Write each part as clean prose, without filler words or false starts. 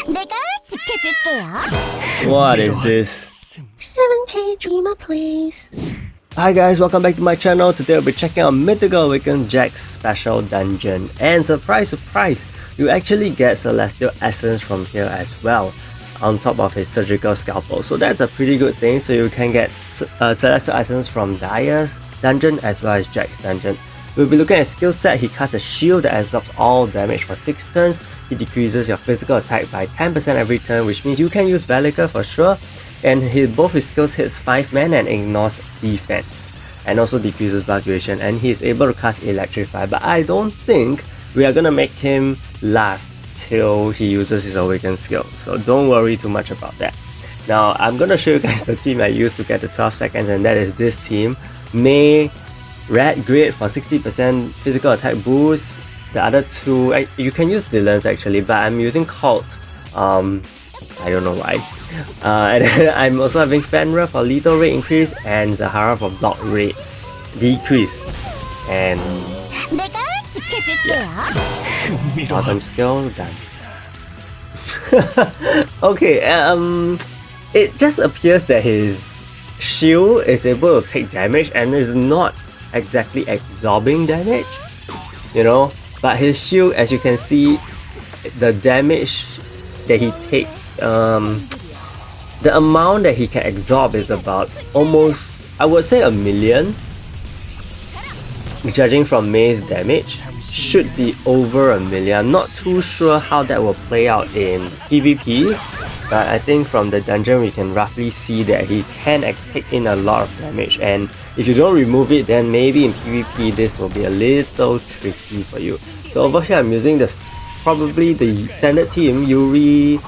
내가 지켜줄게요. What is this? 7K Dreamer, please. Hi guys, welcome back to my channel. Today we'll be checking out Mythical Awakened Jack's special dungeon. And surprise, surprise, you actually get Celestial Essence from here as well, on top of his surgical scalpel. So that's a pretty good thing. So you can get Celestial Essence from Dire's dungeon as well as Jack's dungeon. We'll be looking at Skillset. He casts a shield that absorbs all damage for 6 turns. He decreases your physical attack by 10% every turn, which means you can use Velika for sure. And both his skills hits 5 mana and ignores defense, and also decreases buff duration, and he is able to cast Electrify, but I don't think we are gonna make him last till he uses his awakened skill, so don't worry too much about that. Now I'm gonna show you guys the team I used to get the 12 seconds, and that is this team. May Red Grid for 60% physical attack boost. The other two, you can use Dylan's actually, but I'm using Cult. I don't know why. And then I'm also having Fenrir for lethal rate increase and Zahara for block rate decrease. And 내가 지켜줄게요. bottom skill done. Okay, it just appears that his shield is able to take damage and is not exactly absorbing damage, you know, but his shield, as you can see, the damage that he takes, the amount that he can absorb is about almost, I would say, 1 million. Judging from May's damage, should be over 1 million. I'm not too sure how that will play out in PvP, but I think from the dungeon we can roughly see that he can take in a lot of damage, and if you don't remove it, then maybe in PvP this will be a little tricky for you. So over here I'm using probably the standard team, Yuri,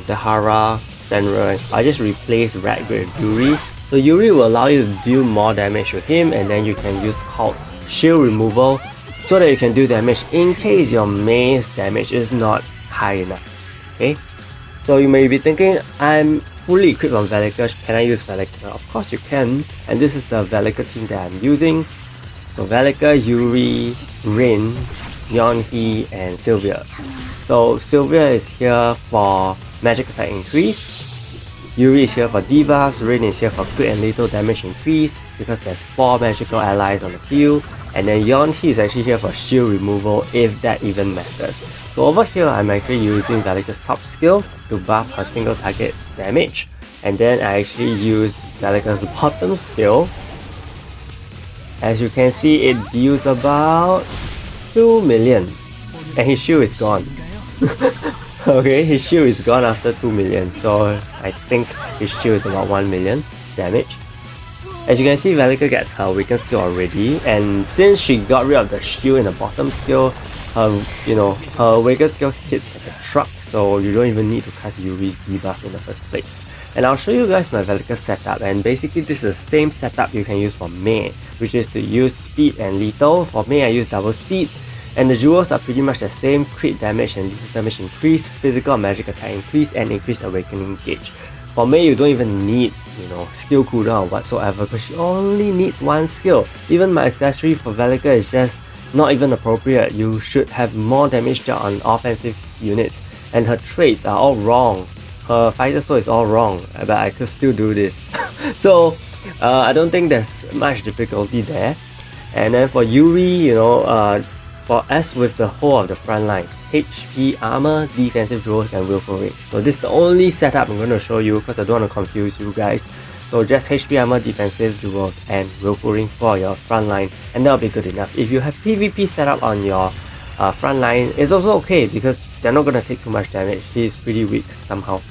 Zahara, Fenrir. I just replaced Red with Yuri. So Yuri will allow you to deal more damage with him, and then you can use Cult's shield removal so that you can do damage in case your May's damage is not high enough. Okay? So you may be thinking, I'm fully equipped on Velika, can I use Velika? Of course you can, and this is the Velika team that I'm using. So Velika, Yuri, Rin, Yeonhee, and Sylvia. So Sylvia is here for magic attack increase, Yuri is here for debuffs, Rin is here for crit and lethal damage increase because there's 4 magical allies on the field, and then Yeonhee is actually here for shield removal if that even matters. So over here I'm actually using Velika's top skill to buff her single target damage, and then I actually used Velika's bottom skill. As you can see, it deals about 2 million, and his shield is gone. Okay, his shield is gone after 2 million, so I think his shield is about 1 million damage. As you can see, Velika gets her awakened skill already, and since she got rid of the shield in the bottom skill, her awakened skill hit like a truck, so you don't even need to cast Yuri's debuff in the first place. And I'll show you guys my Velika setup, and basically this is the same setup you can use for May, which is to use speed and lethal. For May I use double speed, and the jewels are pretty much the same: crit damage and lethal damage increase, physical and magic attack increase, and increased awakening gauge. For May you don't even need, skill cooldown or whatsoever, because she only needs 1 skill. Even my accessory for Velika is just not even appropriate. You should have more damage dealt on offensive units, and her traits are all wrong. Her fighter soul is all wrong, but I could still do this. So I don't think there's much difficulty there. And then for Yuri, for us with the whole of the front line, HP, armor, defensive jewels, and willful rate. So this is the only setup I'm going to show you because I don't want to confuse you guys. So just HP, armor, defensive jewels, and willful ring for your front line, and that'll be good enough. If you have PvP setup on your front line, it's also okay because they're not going to take too much damage. He's pretty weak somehow.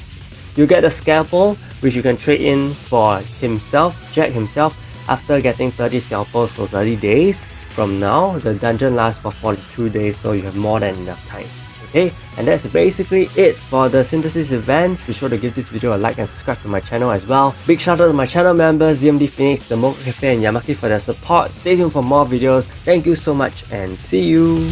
You get a scalpel, which you can trade in for himself, Jack himself, after getting 30 scalpels for 30 days. From now, the dungeon lasts for 42 days, so you have more than enough time. Okay, and that's basically it for the Syntheses event. Be sure to give this video a like and subscribe to my channel as well. Big shout out to my channel members, ZMD Phoenix, The Mocha Cafe, and Yamaki for their support. Stay tuned for more videos. Thank you so much, and see you!